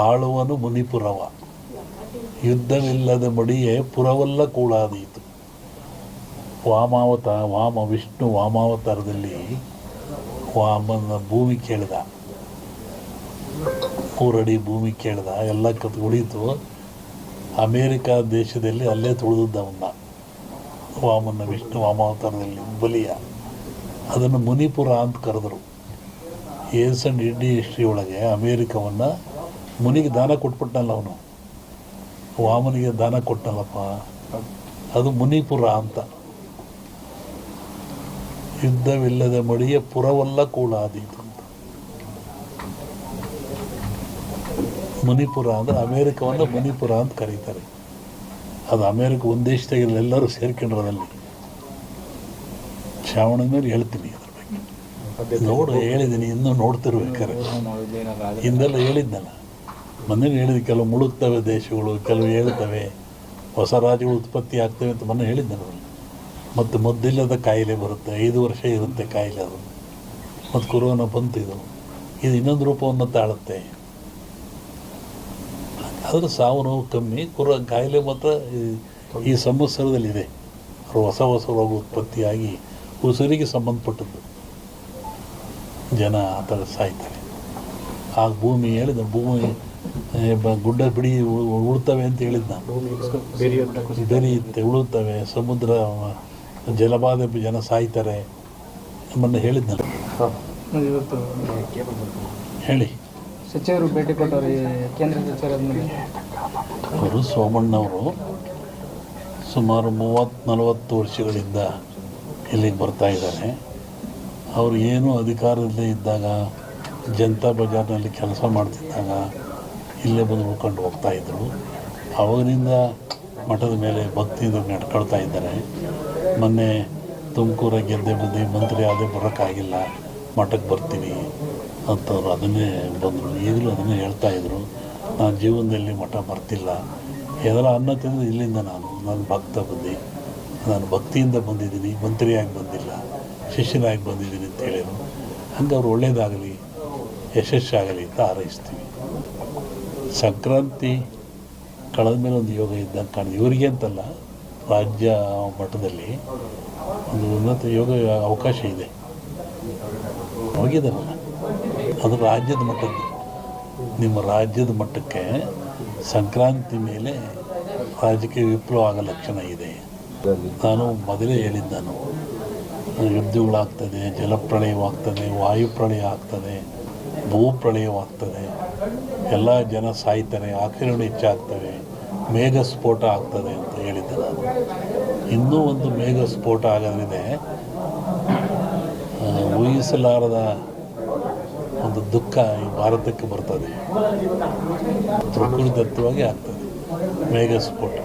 ಆಳುವನು ಮುನಿಪುರವ, ಯುದ್ಧವಿಲ್ಲದ ಮಡಿಯೇ ಪುರವಲ್ಲ ಕೂಳಾದೀತು. ವಿಷ್ಣು ವಾಮಾವತಾರದಲ್ಲಿ ವಾಮನ ಭೂಮಿ ಕೇಳಿದ, 3 ಅಡಿ ಭೂಮಿ ಕೇಳಿದ, ಎಲ್ಲ ಉಳಿತು. ಅಮೇರಿಕಾ ದೇಶದಲ್ಲಿ ಅಲ್ಲೇ ತುಳಿದವನ್ನ ವಿಷ್ಣು ವಾಮಾವತಾರದಲ್ಲಿ ಬಲಿಯ, ಅದನ್ನು ಮುನಿಪುರ ಅಂತ ಕರೆದರು. ಏನ್ಸಂಡ್ ಇಂಡಿಯನ್ ಹಿಸ್ಟ್ರಿ ಒಳಗೆ ಅಮೇರಿಕವನ್ನು ಮುನಿಗೆ ದಾನ ಕೊಟ್ಬಿಟ್ಟನಲ್ಲ, ಅವನು ವಾಮನಿಗೆ ದಾನ ಕೊಟ್ಟನಲ್ಲಪ್ಪ, ಅದು ಮುನಿಪುರ ಅಂತ. ಯುದ್ಧವಿಲ್ಲದ ಮಡಿಯ ಪುರವಲ್ಲ ಕೂಳಾದೀತು ಅಂತ. ಮುನಿಪುರ ಅಂದರೆ ಅಮೇರಿಕವನ್ನು ಮುನಿಪುರ ಅಂತ ಕರೀತಾರೆ. ಅದು ಅಮೇರಿಕ ಒಂದು ದೇಶದಾಗಿಲ್ಲ, ಎಲ್ಲರೂ ಸೇರ್ಕೊಂಡಿರೋದಲ್ಲಿ. ಶ್ರಾವಣದ ಮೇಲೆ ಹೇಳ್ತೀನಿ ಅದ್ರ ಬಗ್ಗೆ. ಹೇಳಿದ್ದೀನಿ, ಇನ್ನೂ ನೋಡ್ತಿರ್ಬೇಕಾರೆ. ಹಿಂದೆಲ್ಲ ಹೇಳಿದ್ನಲ್ಲ, ಮೊನ್ನೆ ಹೇಳಿದ, ಕೆಲವು ಮುಳುಗ್ತವೆ ದೇಶಗಳು, ಕೆಲವು ಹೇಳ್ತವೆ, ಹೊಸ ರಾಜ್ಯಗಳು ಉತ್ಪತ್ತಿ ಆಗ್ತವೆ ಅಂತ ಮೊನ್ನೆ ಹೇಳಿದ್ನಲ್ಲ. ಮತ್ತು ಮದ್ದಿಲ್ಲದ ಕಾಯಿಲೆ ಬರುತ್ತೆ, 5 ವರ್ಷ ಇರುತ್ತೆ ಕಾಯಿಲೆ ಅದು. ಮತ್ತು ಕೊರೋನಾ ಬಂತು, ಇದು ಇನ್ನೊಂದು ರೂಪವನ್ನು ತಾಳುತ್ತೆ. ಆದರೆ ಸಾವು ನೋವು ಕಮ್ಮಿ, ಕಾಯಿಲೆ ಮಾತ್ರ ಈ ಸಂವತ್ಸರದಲ್ಲಿದೆ. ಹೊಸ ರೋಗ ಉತ್ಪತ್ತಿಯಾಗಿ ಉಸಿರಿಗೆ ಸಂಬಂಧಪಟ್ಟದ್ದು, ಜನ ಆ ಥರ ಸಾಯ್ತಾರೆ. ಆಗ ಭೂಮಿ ಹೇಳಿದ, ಭೂಮಿ ಗುಡ್ಡ ಬಿಡಿ ಉಳ್ತವೆ ಅಂತ ಹೇಳಿದ್ದ ನಾನು. ಬೆರೆಯುತ್ತೆ, ಉಳುತ್ತವೆ, ಸಮುದ್ರ ಜಲಬಾಧೆ, ಜನ ಸಾಯ್ತಾರೆ ಮೊನ್ನೆ ಹೇಳಿದ್ನಲ್ಲ. ಹೇಳಿ. ಸಚಿವರು ಭೇಟಿ ಕೊಟ್ಟವರು, ಕೇಂದ್ರ ಸಚಿವರಾದ್ಮೇಲೆ ಅವರು ಸೋಮಣ್ಣವರು ಸುಮಾರು 30-40 ವರ್ಷಗಳಿಂದ ಇಲ್ಲಿಗೆ ಬರ್ತಾ ಇದ್ದಾರೆ. ಅವರು ಏನು ಅಧಿಕಾರದಲ್ಲೇ ಇದ್ದಾಗ, ಜನತಾ ಬಜಾರ್ನಲ್ಲಿ ಕೆಲಸ ಮಾಡ್ತಿದ್ದಾಗ ಇಲ್ಲೇ ಬಂದು ಉಳ್ಕೊಂಡು ಹೋಗ್ತಾಯಿದ್ರು. ಅವಾಗಿನಿಂದ ಮಠದ ಮೇಲೆ ಭಕ್ತಿಯಿಂದ ನಡ್ಕೊಳ್ತಾ ಇದ್ದಾರೆ. ಮೊನ್ನೆ ತುಮಕೂರ ಗೆದ್ದೆ ಮಂತ್ರಿ ಆದೇ ಬರೋಕ್ಕಾಗಿಲ್ಲ, ಮಠಕ್ಕೆ ಬರ್ತೀನಿ ಅಂತವ್ರು ಅದನ್ನೇ ಬಂದರು. ಈಗಲೂ ಅದನ್ನೇ ಹೇಳ್ತಾಯಿದ್ರು, ನಾನು ಜೀವನದಲ್ಲಿ ಮಠ ಬರ್ತಿಲ್ಲ, ಏನಾರ ಅನ್ನ ತಿಂದು ಇಲ್ಲಿಂದ ನಾನು ಭಕ್ತ ಬಂದು, ನಾನು ಭಕ್ತಿಯಿಂದ ಬಂದಿದ್ದೀನಿ, ಮಂತ್ರಿಯಾಗಿ ಬಂದಿಲ್ಲ, ಶಿಷ್ಯನಾಗಿ ಬಂದಿದ್ದೀನಿ ಅಂತ ಹೇಳಿದರು. ಹಂಗೆ ಅವ್ರು ಒಳ್ಳೆಯದಾಗಲಿ, ಯಶಸ್ಸಾಗಲಿ ಅಂತ ಹಾರೈಸ್ತೀವಿ. ಸಂಕ್ರಾಂತಿ ಕಳೆದ ಮೇಲೆ ಒಂದು ಯೋಗ ಇದ್ದಂಗೆ ಕಾಣಿದೆ. ಇವರಿಗೆ ಅಂತಲ್ಲ, ರಾಜ್ಯ ಮಟ್ಟದಲ್ಲಿ ಒಂದು ಉನ್ನತ ಯೋಗ ಅವಕಾಶ ಇದೆ. ಹೋಗಿದ್ದಾರಲ್ಲ, ಅದು ರಾಜ್ಯದ ಮಟ್ಟದ್ದು. ನಿಮ್ಮ ರಾಜ್ಯದ ಮಟ್ಟಕ್ಕೆ ಸಂಕ್ರಾಂತಿ ಮೇಲೆ ರಾಜಕೀಯ ವಿಪ್ಲವ ಆಗೋ ಲಕ್ಷಣ ಇದೆ. ನಾನು ಮೊದಲೇ ಹೇಳಿದ್ದು, ಯುದ್ಧಗಳಾಗ್ತದೆ, ಜಲಪ್ರಳಯವಾಗ್ತದೆ, ವಾಯುಪ್ರಳಯ ಆಗ್ತದೆ, ಭೂಪ್ರಳಯವಾಗ್ತದೆ, ಎಲ್ಲ ಜನ ಸಾಯ್ತಾರೆ, ಆಕ್ರಮಣ ಹೆಚ್ಚಾಗ್ತವೆ, ಮೇಘ ಸ್ಫೋಟ ಆಗ್ತದೆ ಅಂತ ಹೇಳಿದ್ದೆ ನಾನು. ಇನ್ನೂ ಒಂದು ಮೇಘ ಸ್ಫೋಟ ಆಗೋದ್ರಿದೆ, ಊಹಿಸಲಾರದ ಒಂದು ದುಃಖ ಈ ಭಾರತಕ್ಕೆ ಬರ್ತದೆ. ಪ್ರಕೃತಿದತ್ತವಾಗಿ ಆಗ್ತದೆ ಮೇಘ ಸ್ಫೋಟ.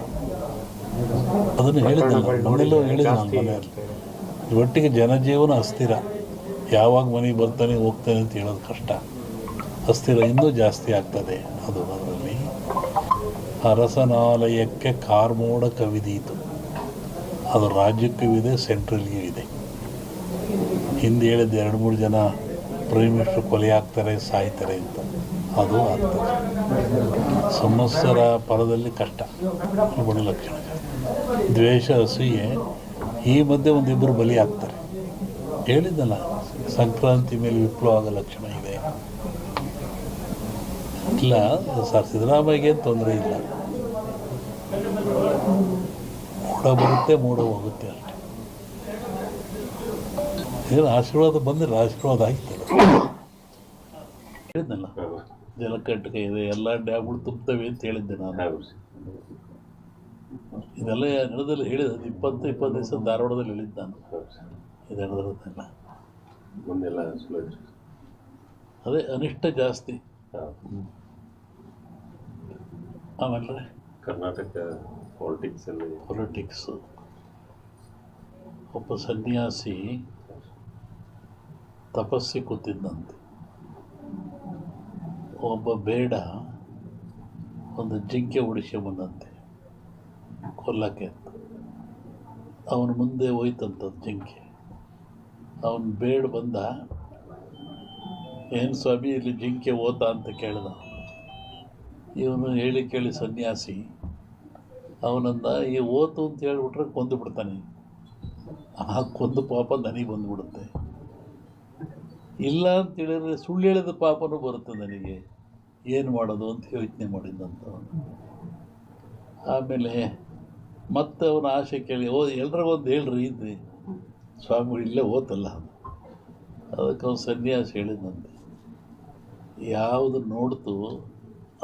ಅದನ್ನು ಹೇಳಿದ್ನಲ್ಲ, ಮನೆಯಲ್ಲೂ ಹೇಳಿದ್ದೆ ನಾನು ಮನೆಯಲ್ಲಿ. ಒಟ್ಟಿಗೆ ಜನಜೀವನ ಅಸ್ಥಿರ, ಯಾವಾಗ ಮನೆಗೆ ಬರ್ತಾನೆ ಹೋಗ್ತಾನೆ ಅಂತ ಹೇಳೋದು ಕಷ್ಟ. ಅಸ್ಥಿರ ಇನ್ನೂ ಜಾಸ್ತಿ ಆಗ್ತದೆ. ಅದರಲ್ಲಿ ಅರಸನಾಲಯಕ್ಕೆ ಕಾರ್ಮೋಡ ಕವಿದೀತು. ಅದು ರಾಜ್ಯಕ್ಕೂ ಇದೆ, ಸೆಂಟ್ರಲ್ಗೂ ಇದೆ. ಹಿಂದೆ ಹೇಳಿದ್ದು 2-3 ಜನ ಪ್ರೈಮ್ ಮಿನಿಸ್ಟರ್ ಕೊಲೆ ಆಗ್ತಾರೆ, ಸಾಯ್ತಾರೆ ಅಂತ, ಅದು ಆಗ್ತದೆ. ಸಂವತ್ಸರ ಪರದಲ್ಲಿ ಕಷ್ಟ, ಬಡ ಲಕ್ಷಣ. ದ್ವೇಷ, ಅಸೂಯೆ, ಈ ಮಧ್ಯೆ 1-2 ಬಲಿ ಆಗ್ತಾರೆ. ಹೇಳಿದ್ದಲ್ಲ, ಸಂಕ್ರಾಂತಿ ಮೇಲೆ ವಿಪ್ಲವ ಆಗೋ ಲಕ್ಷಣ ಇದೆ. ಇಲ್ಲ ಸರ್, ಸಿದ್ದರಾಮಯ್ಯಗೆ ತೊಂದರೆ ಇಲ್ಲ, ಮೂಡ ಬರುತ್ತೆ, ಮೂಡ ಹೋಗುತ್ತೆ ಅಷ್ಟೇ. ಏನು ಆಶೀರ್ವಾದ ಬಂದಿಲ್ಲ, ಆಶೀರ್ವಾದ ಆಗಿತ್ತಲ್ಲ. ಹೇಳಿದ್ನಲ್ಲ, ಜಲಕಂಟಕ ಇದೆ, ಎಲ್ಲ ಡ್ಯಾಮ್ಗಳು ತುಂಬುತ್ತವೆ ಅಂತ ಹೇಳಿದ್ದೆ ನಾನು. ಇದೆಲ್ಲ ನಡೆದಲ್ಲಿ ಹೇಳಿದ 20-25 ದಿವಸ ಧಾರವಾಡದಲ್ಲಿ ಹೇಳಿದ್ದು ನಾನು. ಇದು ನಡೆದಿರೋದೆಲ್ಲ ಮುಂದೆಲ್ಲ ಅದೇ ಅನಿಷ್ಟ ಜಾಸ್ತಿ. ಆಮೇಲೆ ಕರ್ನಾಟಕ ಪೊಲಿಟಿಕ್ಸು, ಒಬ್ಬ ಸನ್ಯಾಸಿ ತಪಸ್ಸಿ ಕೂತಿದ್ದಂತೆ. ಒಬ್ಬ ಬೇಡ ಒಂದು ಜಿಂಕೆ ಉಡಿಸ್ಕೊಂಬಂದಂತೆ ಕೊಲ್ಲಕ್ಕೆ ಅಂತ. ಅವನ ಮುಂದೆ ಹೋಯ್ತಂಥದ್ದು ಜಿಂಕೆ. ಅವನು ಬೇಡ ಬಂದ, ಏನು ಸ್ವಾಮಿ ಇಲ್ಲಿ ಜಿಂಕೆ ಓತ ಅಂತ ಕೇಳಿದ. ಇವನು ಹೇಳಿ ಕೇಳಿ ಸನ್ಯಾಸಿ. ಅವನಂದ ಈ ಓತು ಅಂತ ಹೇಳ್ಬಿಟ್ರೆ ಕೊಂದು ಬಿಡ್ತಾನೆ. ಆ ಕೊಂದು ಪಾಪ ನನಗೆ ಬಂದುಬಿಡುತ್ತೆ. ಇಲ್ಲ ಅಂತ ಹೇಳಿದ್ರೆ ಸುಳ್ಳು ಹೇಳಿದ ಪಾಪನೂ ಬರುತ್ತೆ ನನಗೆ. ಏನು ಮಾಡೋದು ಅಂತ ಯೋಚನೆ ಮಾಡಿದ್ದಂತ. ಆಮೇಲೆ ಮತ್ತೆ ಅವನ ಆಸೆ ಕೇಳಿ ಎಲ್ರಿಗೊಂದು ಹೇಳ್ರಿ ಇದ್ರಿ ಸ್ವಾಮಿಗಳು ಇಲ್ಲೇ ಓತಲ್ಲ. ಅದಕ್ಕೆ ಅವನು ಸನ್ಯಾಸಿ ಹೇಳಿದಂತೆ, ಯಾವುದು ನೋಡ್ತು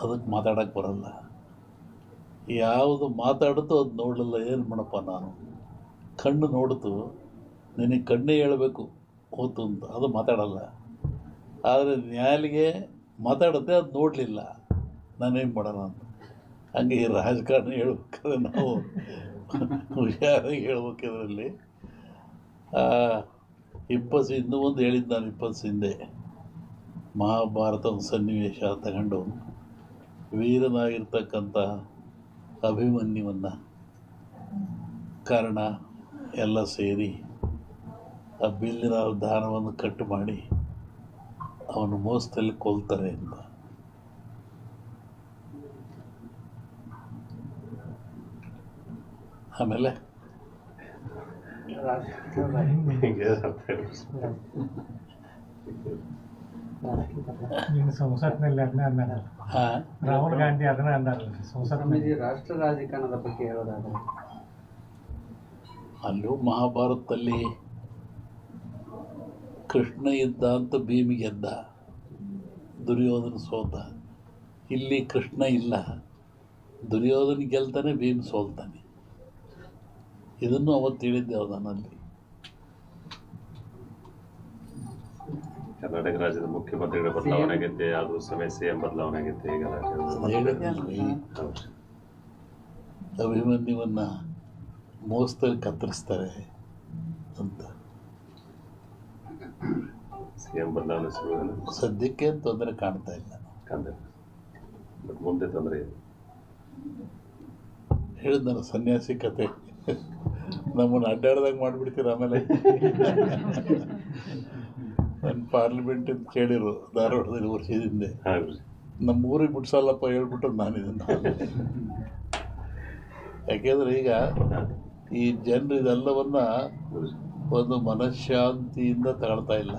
ಅದಕ್ಕೆ ಮಾತಾಡೋಕ್ಕೆ ಬರಲ್ಲ, ಯಾವುದು ಮಾತಾಡುತ್ತೋ ಅದು ನೋಡಲಿಲ್ಲ. ಏನು ಮಾಡಪ್ಪ ನಾನು? ಕಣ್ಣು ನೋಡ್ತು, ನಿನಗೆ ಕಣ್ಣೇ ಹೇಳಬೇಕು ಓತು ಅಂತ, ಅದು ಮಾತಾಡಲ್ಲ. ಆದರೆ ನ್ಯಾಲಿಗೆ ಮಾತಾಡುತ್ತೆ, ಅದು ನೋಡಲಿಲ್ಲ, ನಾನೇನು ಮಾಡೋಣ ಅಂತ. ಹಂಗೆ ಈ ರಾಜಕಾರಣ ಹೇಳ್ಬೇಕಾದ್ರೆ ನಾವು ಹುಷಾರಾಗಿ ಹೇಳ್ಬೇಕಿದ್ರಲ್ಲಿ. ಇನ್ನೂ ಒಂದು ಹೇಳಿದ್ದು ನಾನು 20 ಹಿಂದೆ ಮಹಾಭಾರತ ಒಂದು ಸನ್ನಿವೇಶ ತಗೊಂಡು ವೀರನಾಗಿರ್ತಕ್ಕಂಥ ಅಭಿಮನ್ಯುವನ್ನು ಕರ್ಣ ಎಲ್ಲ ಸೇರಿ ಆ ಬಿಲ್ಲಿನ ದಾನವನ್ನು ಕಟ್ಟು ಮಾಡಿ ಅವನು ಮೋಸದಲ್ಲಿ ಕೊಲ್ತಾರೆ ಅಂತ. ಆಮೇಲೆ ಸಂಸತ್ನಲ್ಲಿ ಅದನ್ನ ಅಂದಾರಲ್ಲ, ರಾಹುಲ್ ಗಾಂಧಿ ಅದನ್ನ ಅಂದಾರಲ್ಲ ಸಂಸತ್ನಲ್ಲಿ. ರಾಷ್ಟ್ರ ರಾಜಕಾರಣದ ಬಗ್ಗೆ ಹೇಳೋದಾದ್ರೆ ಅಲ್ಲೂ ಮಹಾಭಾರತದಲ್ಲಿ ಕೃಷ್ಣ ಇದ್ದ ಅಂತ ಭೀಮಿಗೆ ಗೆದ್ದ, ದುರ್ಯೋಧನ ಸೋತ. ಇಲ್ಲಿ ಕೃಷ್ಣ ಇಲ್ಲ, ದುರ್ಯೋಧನ ಗೆಲ್ತಾನೆ, ಭೀಮ್ ಸೋಲ್ತಾನೆ. ಇದನ್ನು ಅವತ್ತು ಹೇಳಿದ್ದೆ ಅವನಲ್ಲಿ. ಕರ್ನಾಟಕ ರಾಜ್ಯದ ಮುಖ್ಯಮಂತ್ರಿಗಳ ಬದಲಾವಣೆ ಆಗೈತೆ, ಅದು ಸಮಯ CM ಬದಲಾವಣೆ ಆಗೈತೆ. ಈಗ ಹೇಳಿದ್ನಲ್ಲಿ ಅಭಿಮನ್ಯುವನ್ನು ಮೋಸದಲ್ಲಿ ಕತ್ತರಿಸ್ತಾರೆ ಅಂತ. CM ಬದಲಾವಣೆ ಶುರು ಸದ್ಯಕ್ಕೆ ತೊಂದರೆ ಕಾಣ್ತಾ ಇಲ್ಲ. ಬಟ್ ಮುಂದೆ ತೊಂದರೆ ಇದೆ. ಹೇಳಿದ್ನಲ್ಲ ಸನ್ಯಾಸಿ ಕತೆ, ನಮ್ಮನ್ನು ಅಡ್ಡಾಡ್ದಾಗ ಮಾಡಿಬಿಡ್ತೀರ. ಆಮೇಲೆ ನನ್ನ ಪಾರ್ಲಿಮೆಂಟ್ ಅಂತ ಕೇಳಿರು ಧಾರವಾಡದಲ್ಲಿ ವರ್ಷದ ಹಿಂದೆ. ನಮ್ಮ ಊರಿಗೆ ಬಿಡ್ಸಲ್ಲಪ್ಪ ಹೇಳ್ಬಿಟ್ಟು ನಾನು ಇದನ್ನು. ಯಾಕೆಂದರೆ ಈಗ ಈ ಜನರು ಇದೆಲ್ಲವನ್ನ ಒಂದು ಮನಃಶಾಂತಿಯಿಂದ ತಗೊಳ್ತಾ ಇಲ್ಲ,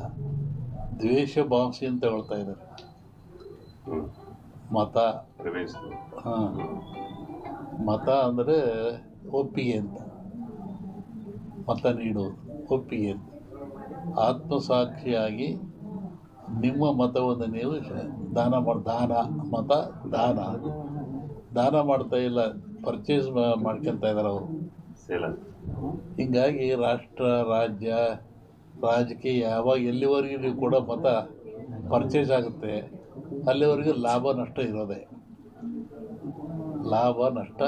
ದ್ವೇಷ ಭಾವನೆಯಿಂದ ತಗೊಳ್ತಾ ಇದ್ದಾರೆ. ಮತ, ಹಾಂ, ಮತ ಅಂದರೆ ಒಪ್ಪಿಗೆ ಅಂತ, ಮತ ನೀಡುವುದು ಒಪ್ಪಿಗೆ ಅಂತ. ಆತ್ಮಸಾಕ್ಷಿಯಾಗಿ ನಿಮ್ಮ ಮತವನ್ನು ನೀವು ದಾನ ದಾನ ಮಾಡ್ತಾ ಇಲ್ಲ, ಪರ್ಚೇಸ್ ಮಾಡ್ಕೊತ ಇದ್ದಾರೆ ಅವರು. ಹೀಗಾಗಿ ರಾಷ್ಟ್ರ, ರಾಜ್ಯ, ರಾಜಕೀಯ ಯಾವಾಗ ಎಲ್ಲಿವರೆಗೂ ನೀವು ಕೂಡ ಮತ ಪರ್ಚೇಸ್ ಆಗುತ್ತೆ ಅಲ್ಲಿವರೆಗೂ ಲಾಭ ನಷ್ಟ ಇರೋದೆ. ಲಾಭ ನಷ್ಟ